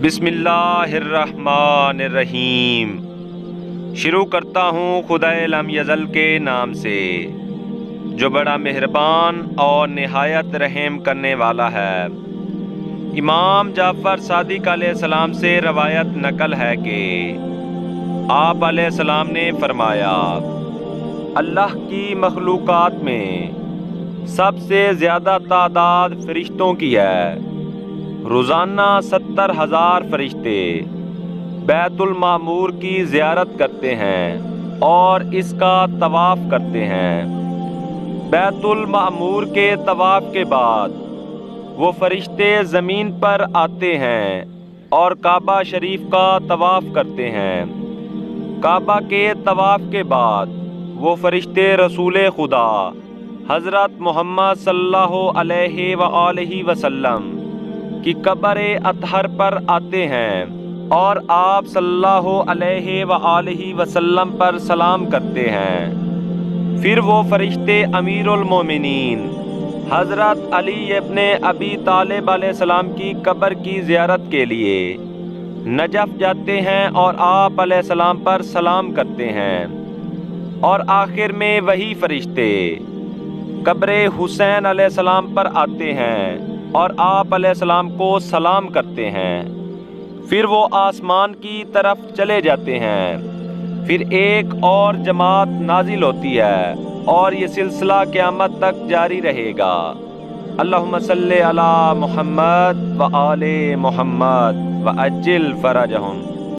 بسم اللہ الرحمن الرحیم۔ شروع کرتا ہوں خدائے لم یزل کے نام سے جو بڑا مہربان اور نہایت رحم کرنے والا ہے۔ امام جعفر صادق علیہ السلام سے روایت نقل ہے کہ آپ علیہ السلام نے فرمایا، اللہ کی مخلوقات میں سب سے زیادہ تعداد فرشتوں کی ہے۔ روزانہ 70,000 فرشتے بیت المعمور کی زیارت کرتے ہیں اور اس کا طواف کرتے ہیں۔ بیت المعمور کے طواف کے بعد وہ فرشتے زمین پر آتے ہیں اور کعبہ شریف کا طواف کرتے ہیں۔ کعبہ کے طواف کے بعد وہ فرشتے رسول خدا حضرت محمد صلی اللہ علیہ وآلہ وسلم کی قبر اطہر پر آتے ہیں اور آپ صلی اللہ علیہ وآلہ وسلم پر سلام کرتے ہیں۔ پھر وہ فرشتے امیر المومنین حضرت علی ابن ابی طالب علیہ السلام کی قبر کی زیارت کے لیے نجف جاتے ہیں اور آپ علیہ السلام پر سلام کرتے ہیں، اور آخر میں وہی فرشتے قبر حسین علیہ السلام پر آتے ہیں اور آپ علیہ السلام کو سلام کرتے ہیں۔ پھر وہ آسمان کی طرف چلے جاتے ہیں۔ پھر ایک اور جماعت نازل ہوتی ہے اور یہ سلسلہ قیامت تک جاری رہے گا۔ اللہم صلی علی محمد و آل محمد و عجل فرجہم۔